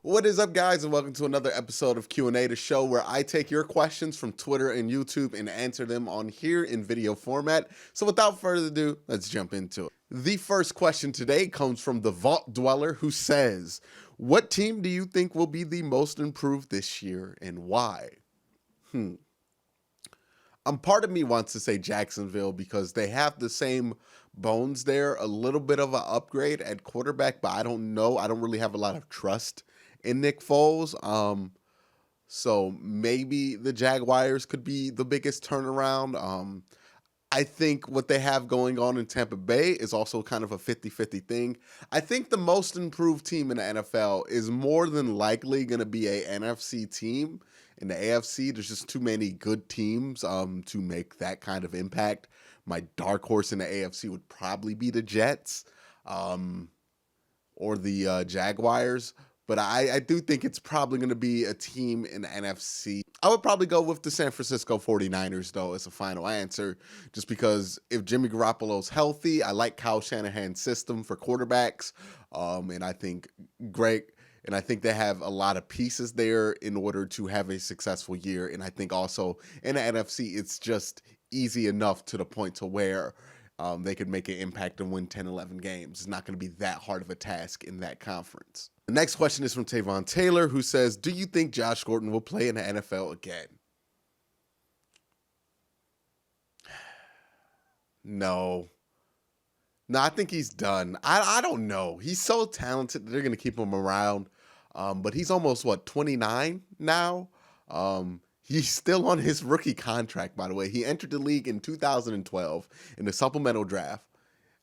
What is up, guys, and welcome to another episode of QnA, the show where I take your questions from Twitter and YouTube and answer them on here in video format. So without further ado, let's jump into it. The first question today comes from the Vault Dweller, who says, what team do you think will be the most improved this year and why? Part of me wants to say Jacksonville because they have the same bones there, a little bit of an upgrade at quarterback, but I don't know. I don't really have a lot of trust in Nick Foles. So maybe the Jaguars could be the biggest turnaround. I think what they have going on in Tampa Bay is also kind of a 50-50 thing. I think the most improved team in the NFL is more than likely going to be a NFC team. In the AFC, there's just too many good teams to make that kind of impact. My dark horse in the AFC would probably be the Jets or the Jaguars. But I do think it's probably going to be a team in the NFC. I would probably go with the San Francisco 49ers, though, as a final answer, just because if Jimmy Garoppolo's healthy, I like Kyle Shanahan's system for quarterbacks, and I think they have a lot of pieces there in order to have a successful year. And I think also in the NFC, it's just easy enough to the point to where they could make an impact and win 10, 11 games. It's not going to be that hard of a task in that conference. The next question is from Tavon Taylor, who says, do you think Josh Gordon will play in the NFL again? No, I think he's done. I don't know. He's so talented that they're going to keep him around. But he's almost, 29 now? He's still on his rookie contract, by the way. He entered the league in 2012 in the supplemental draft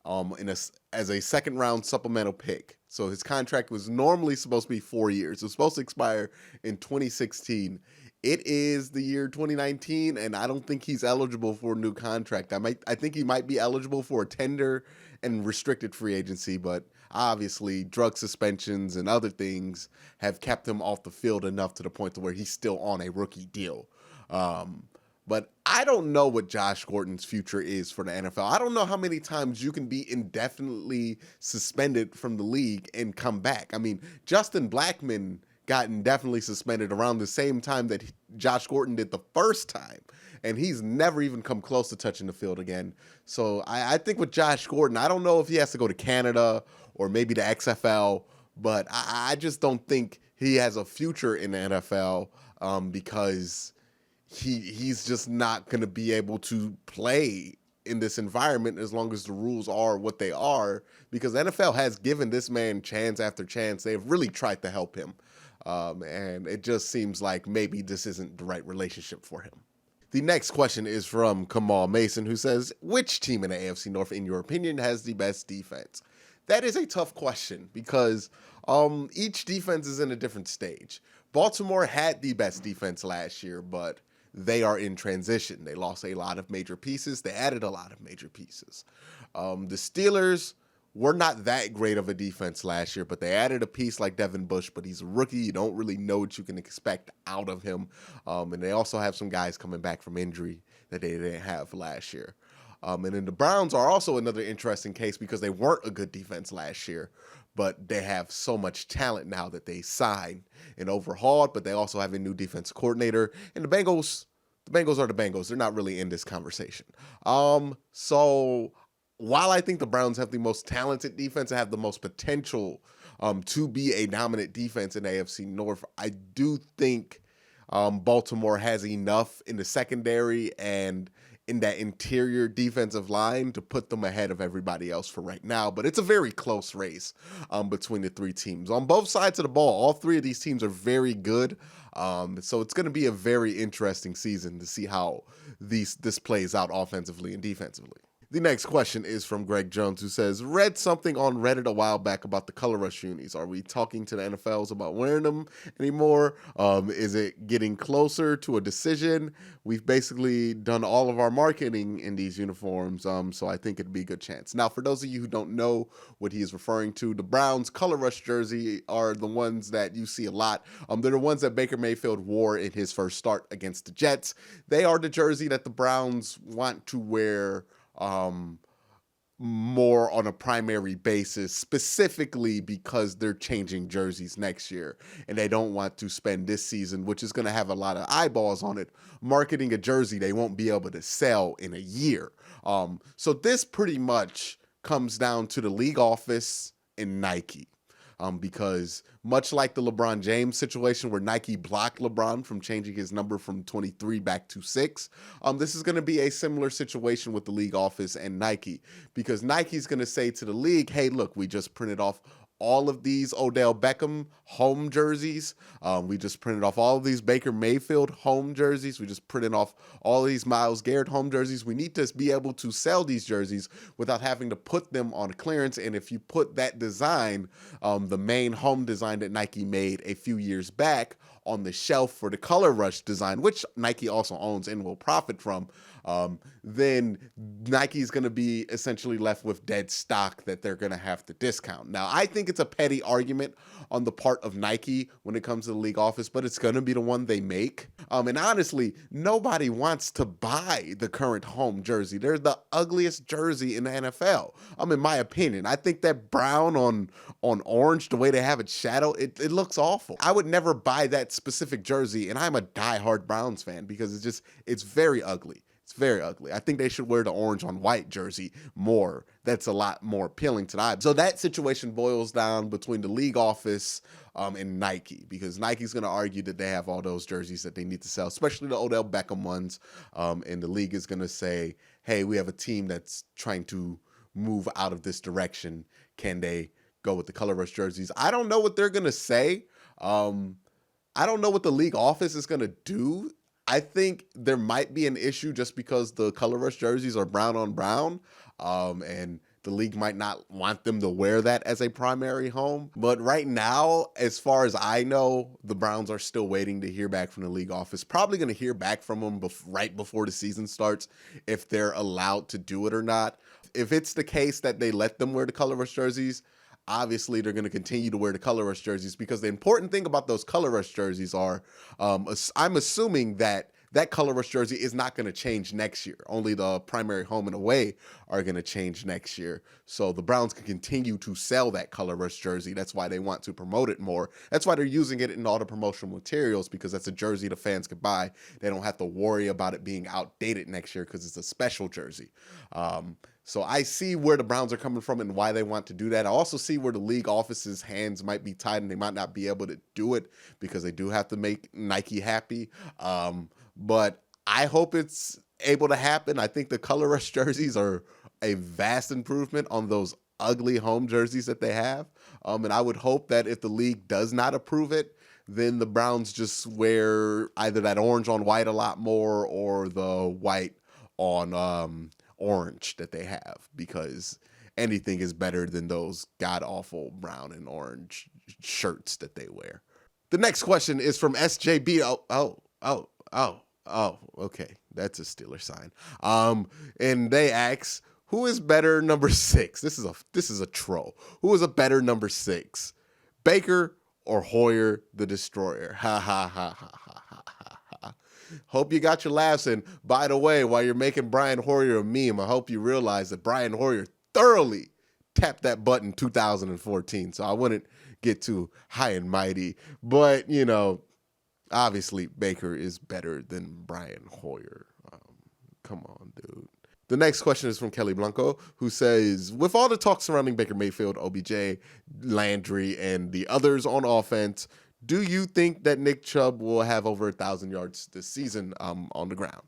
as a second-round supplemental pick. So his contract was normally supposed to be 4 years. It was supposed to expire in 2016. It is the year 2019, and I don't think he's eligible for a new contract. I think he might be eligible for a tender and restricted free agency, but obviously drug suspensions and other things have kept him off the field enough to the point to where he's still on a rookie deal. But I don't know what Josh Gordon's future is for the NFL. I don't know how many times you can be indefinitely suspended from the league and come back. I mean, Justin Blackmon got indefinitely suspended around the same time that Josh Gordon did the first time, and he's never even come close to touching the field again. So I think with Josh Gordon, I don't know if he has to go to Canada or maybe the XFL, but I just don't think he has a future in the NFL because he's just not going to be able to play in this environment as long as the rules are what they are, because the NFL has given this man chance after chance. They've really tried to help him. And it just seems like maybe this isn't the right relationship for him. The next question is from Kamal Mason, who says, which team in the AFC North, in your opinion, has the best defense? That is a tough question because each defense is in a different stage. Baltimore had the best defense last year, but they are in transition. They lost a lot of major pieces. They added a lot of major pieces. The Steelers were not that great of a defense last year, but they added a piece like Devin Bush, but he's a rookie. You don't really know what you can expect out of him. And they also have some guys coming back from injury that they didn't have last year. And then the Browns are also another interesting case because they weren't a good defense last year, but they have so much talent now that they signed and overhauled, but they also have a new defense coordinator. And the Bengals are the Bengals. They're not really in this conversation. So while I think the Browns have the most talented defense and have the most potential to be a dominant defense in AFC North, I do think Baltimore has enough in the secondary and in that interior defensive line to put them ahead of everybody else for right now. But it's a very close race between the three teams. On both sides of the ball, all three of these teams are very good. So it's going to be a very interesting season to see how this plays out offensively and defensively. The next question is from Greg Jones, who says, read something on Reddit a while back about the Color Rush unis. Are we talking to the NFLs about wearing them anymore? Is it getting closer to a decision? We've basically done all of our marketing in these uniforms, so I think it'd be a good chance. Now, for those of you who don't know what he is referring to, the Browns Color Rush jersey are the ones that you see a lot. They're the ones that Baker Mayfield wore in his first start against the Jets. They are the jersey that the Browns want to wear more on a primary basis, specifically because they're changing jerseys next year and they don't want to spend this season, which is going to have a lot of eyeballs on it, marketing a jersey they won't be able to sell in a year. So this pretty much comes down to the league office and Nike. Because much like the LeBron James situation where Nike blocked LeBron from changing his number from 23 back to 6, this is going to be a similar situation with the league office and Nike, because Nike's going to say to the league, hey, look, we just printed off all of these Odell Beckham home jerseys. We just printed off all of these Baker Mayfield home jerseys. We just printed off all of these Myles Garrett home jerseys. We need to be able to sell these jerseys without having to put them on clearance. And if you put that design, the main home design that Nike made a few years back, on the shelf for the Color Rush design, which Nike also owns and will profit from, then Nike's going to be essentially left with dead stock that they're going to have to discount. Now, I think it's a petty argument on the part of Nike when it comes to the league office, but it's going to be the one they make. And honestly, nobody wants to buy the current home jersey. They're the ugliest jersey in the NFL. In my opinion, I think that brown on orange, the way they have it shadowed, it looks awful. I would never buy that specific jersey, and I'm a diehard Browns fan because it's very ugly. It's very ugly. I think they should wear the orange on white jersey more. That's a lot more appealing to the eye. So that situation boils down between the league office and Nike, because Nike's going to argue that they have all those jerseys that they need to sell, especially the Odell Beckham ones. And the league is going to say, hey, we have a team that's trying to move out of this direction. Can they go with the Color Rush jerseys? I don't know what they're going to say. I don't know what the league office is going to do. I think there might be an issue just because the Color Rush jerseys are brown on brown, and the league might not want them to wear that as a primary home. But right now, as far as I know, the Browns are still waiting to hear back from the league office. Probably going to hear back from them right before the season starts if they're allowed to do it or not. If it's the case that they let them wear the Color Rush jerseys, obviously they're going to continue to wear the Color Rush jerseys, because the important thing about those Color Rush jerseys are, I'm assuming that Color Rush jersey is not going to change next year. Only the primary home and away are going to change next year. So the Browns can continue to sell that Color Rush jersey. That's why they want to promote it more. That's why they're using it in all the promotional materials, because that's a jersey the fans could buy. They don't have to worry about it being outdated next year because it's a special jersey. So I see where the Browns are coming from and why they want to do that. I also see where the league office's hands might be tied and they might not be able to do it because they do have to make Nike happy. But I hope it's able to happen. I think the Color Rush jerseys are a vast improvement on those ugly home jerseys that they have. And I would hope that if the league does not approve it, then the Browns just wear either that orange on white a lot more or the white on orange that they have, because anything is better than those god-awful brown and orange shirts that they wear. The next question is from SJB. Okay. That's a Steeler sign. And they ask, who is better number 6? This is a troll. Who is a better number 6? Baker or Hoyer the Destroyer? Ha ha ha ha ha ha ha. Hope you got your laughs in. By the way, while you're making Brian Hoyer a meme, I hope you realize that Brian Hoyer thoroughly tapped that button 2014. So I wouldn't get too high and mighty. But, obviously Baker is better than Brian Hoyer. Come on, dude. The next question is from Kelly Blanco, who says, with all the talk surrounding Baker Mayfield, OBJ, Landry, and the others on offense, do you think that Nick Chubb will have over 1,000 yards this season on the ground?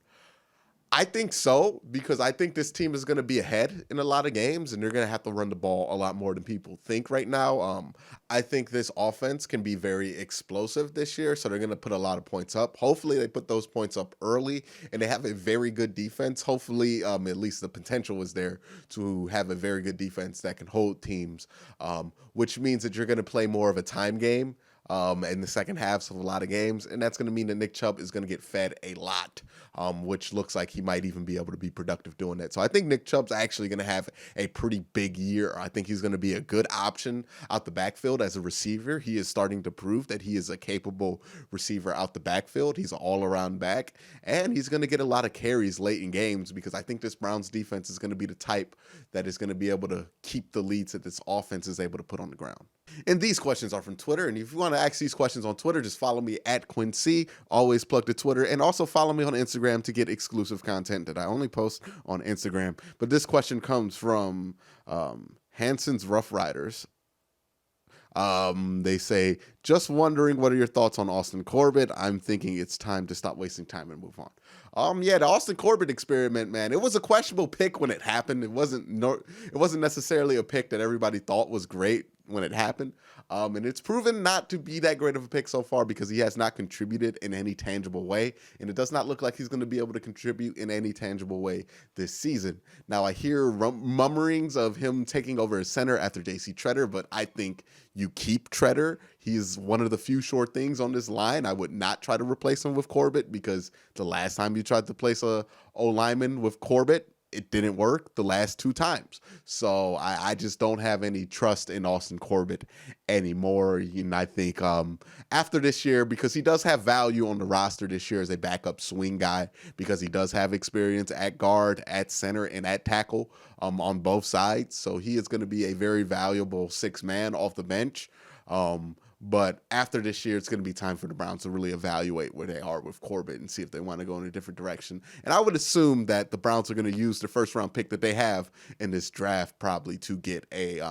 I think so, because I think this team is going to be ahead in a lot of games, and they're going to have to run the ball a lot more than people think right now. I think this offense can be very explosive this year, so they're going to put a lot of points up. Hopefully, they put those points up early, and they have a very good defense. Hopefully, at least the potential is there to have a very good defense that can hold teams, which means that you're going to play more of a time game. in the second halves of a lot of games, and that's going to mean that Nick Chubb is going to get fed a lot, which looks like he might even be able to be productive doing that. So I think Nick Chubb's actually going to have a pretty big year. I think he's going to be a good option out the backfield as a receiver. He is starting to prove that he is a capable receiver out the backfield. He's an all-around back, and he's going to get a lot of carries late in games because I think this Browns defense is going to be the type that is going to be able to keep the leads that this offense is able to put on the ground. And these questions are from Twitter. And if you want to ask these questions on Twitter, just follow me at QnC. Always plug to Twitter. And also follow me on Instagram to get exclusive content that I only post on Instagram. But this question comes from Hanson's Rough Riders. They say, just wondering, what are your thoughts on Austin Corbett? I'm thinking it's time to stop wasting time and move on. The Austin Corbett experiment, man, it was a questionable pick when it happened. It wasn't necessarily a pick that everybody thought was great when it happened. And it's proven not to be that great of a pick so far because he has not contributed in any tangible way. And it does not look like he's going to be able to contribute in any tangible way this season. Now, I hear murmurings of him taking over as center after J.C. Tretter, but I think you keep Tretter. He's one of the few short things on this line. I would not try to replace him with Corbett because the last time you tried to place a O-lineman with Corbett, it didn't work the last 2 times. So I just don't have any trust in Austin Corbett anymore. And I think after this year, because he does have value on the roster this year as a backup swing guy, because he does have experience at guard, at center, and at tackle on both sides. So he is going to be a very valuable 6-man off the bench. But after this year, it's going to be time for the Browns to really evaluate where they are with Corbett and see if they want to go in a different direction. And I would assume that the Browns are going to use the first-round pick that they have in this draft probably to get a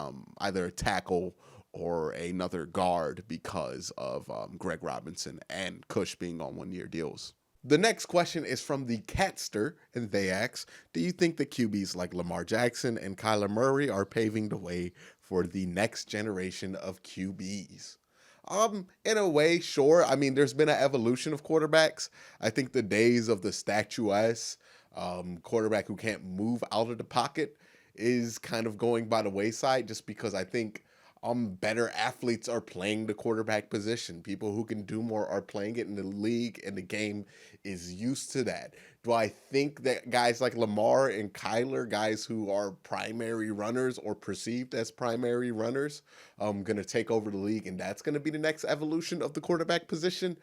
either a tackle or another guard because of Greg Robinson and Cush being on 1-year deals. The next question is from the Catster, and they ask, do you think that QBs like Lamar Jackson and Kyler Murray are paving the way for the next generation of QBs? In a way, sure. I mean, there's been an evolution of quarterbacks. I think the days of the statuesque quarterback who can't move out of the pocket is kind of going by the wayside just because I think better athletes are playing the quarterback position. People who can do more are playing it in the league, and the game is used to that. Do I think that guys like Lamar and Kyler, guys who are primary runners or perceived as primary runners, going to take over the league, and that's going to be the next evolution of the quarterback position?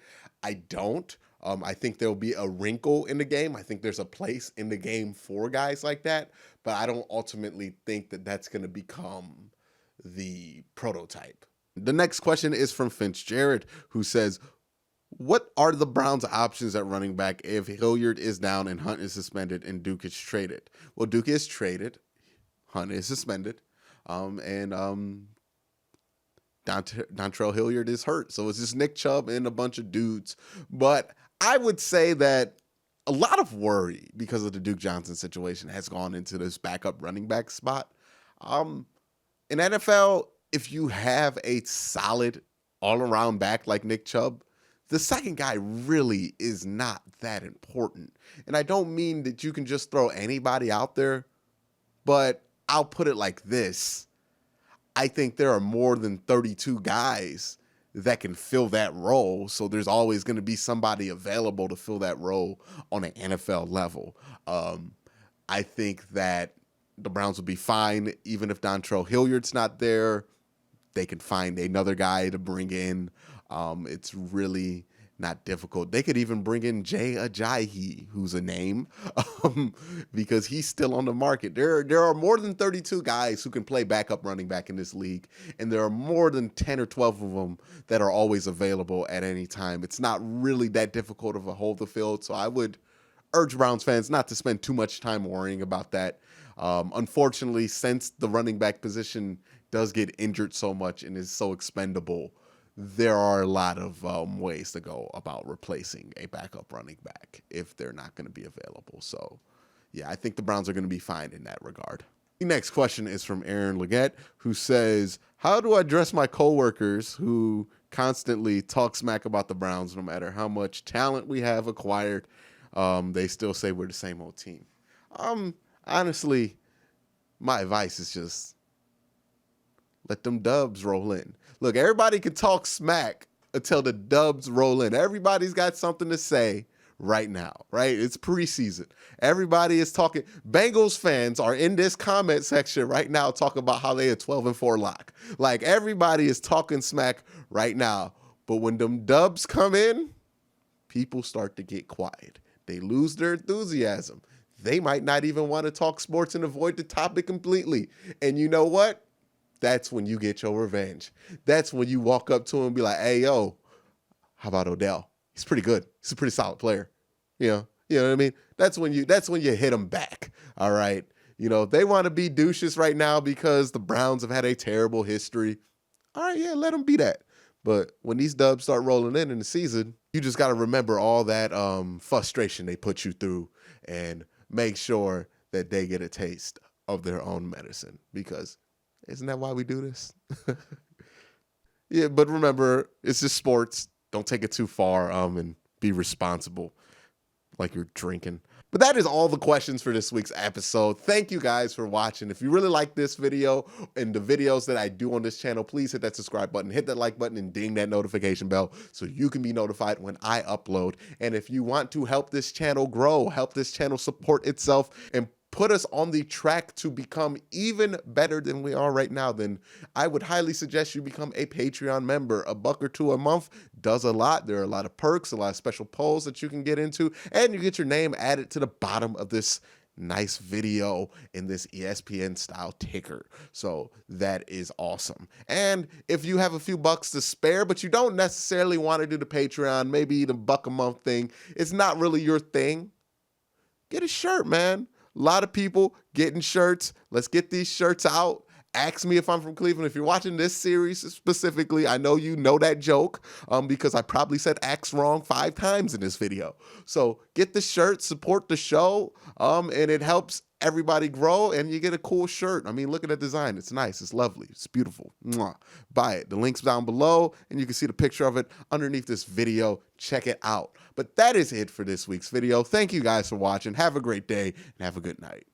I don't. I think there'll be a wrinkle in the game. I think there's a place in the game for guys like that, but I don't ultimately think that that's going to become the prototype. The next question is from Finch Jared, who says, what are the Browns' options at running back if Hilliard is down and Hunt is suspended and Duke is traded? Well, Duke is traded, Hunt is suspended, and Dontrell Hilliard is hurt. So it's just Nick Chubb and a bunch of dudes. But I would say that a lot of worry because of the Duke Johnson situation has gone into this backup running back spot. In NFL, if you have a solid all-around back like Nick Chubb, the second guy really is not that important. And I don't mean that you can just throw anybody out there, but I'll put it like this. I think there are more than 32 guys that can fill that role, so there's always going to be somebody available to fill that role on an NFL level. I think that the Browns will be fine even if Dontrell Hilliard's not there. They can find another guy to bring in. It's really not difficult. They could even bring in Jay Ajayi, who's a name, because he's still on the market. There are more than 32 guys who can play backup running back in this league, and there are more than 10 or 12 of them that are always available at any time. It's not really that difficult of a hold the field, so I would urge Browns fans not to spend too much time worrying about that. Unfortunately, since the running back position does get injured so much and is so expendable, there are a lot of ways to go about replacing a backup running back if they're not going to be available. So, yeah, I think the Browns are going to be fine in that regard. The next question is from Aaron Leggett, who says, how do I address my coworkers who constantly talk smack about the Browns no matter how much talent we have acquired? They still say we're the same old team. Honestly, my advice is just let them dubs roll in. Look, everybody can talk smack until the dubs roll in. Everybody's got something to say right now, right? It's preseason. Everybody is talking. Bengals fans are in this comment section right now talking about how they are 12-4 lock. Like, everybody is talking smack right now. But when them dubs come in, people start to get quiet. They lose their enthusiasm. They might not even want to talk sports and avoid the topic completely. And you know what? That's when you get your revenge. That's when you walk up to him and be like, hey, yo, how about Odell? He's pretty good. He's a pretty solid player. You know what I mean? That's when you hit him back. All right. They want to be douches right now because the Browns have had a terrible history. All right, yeah, let them be that. But when these dubs start rolling in the season, you just got to remember all that frustration they put you through and make sure that they get a taste of their own medicine, because isn't that why we do this? Yeah, but remember, it's just sports. Don't take it too far and be responsible like you're drinking. But that is all the questions for this week's episode. Thank you guys for watching. If you really like this video and the videos that I do on this channel, please hit that subscribe button, hit that like button, and ding that notification bell so you can be notified when I upload. And if you want to help this channel grow, help this channel support itself, and put us on the track to become even better than we are right now, then I would highly suggest you become a Patreon member. $1 or $2 a month does a lot. There are a lot of perks, a lot of special polls that you can get into, and you get your name added to the bottom of this nice video in this ESPN style ticker. So that is awesome. And if you have a few bucks to spare, but you don't necessarily want to do the Patreon, maybe the $1 a month thing, it's not really your thing, get a shirt, man. A lot of people getting shirts. Let's get these shirts out. Ask me if I'm from Cleveland. If you're watching this series specifically, I know you know that joke because I probably said axe wrong 5 times in this video. So get the shirt, support the show, and it helps everybody grow, and you get a cool shirt. I mean, look at the design. It's nice. It's lovely. It's beautiful. Mwah. Buy it. The link's down below, and you can see the picture of it underneath this video. Check it out. But that is it for this week's video. Thank you guys for watching. Have a great day, and have a good night.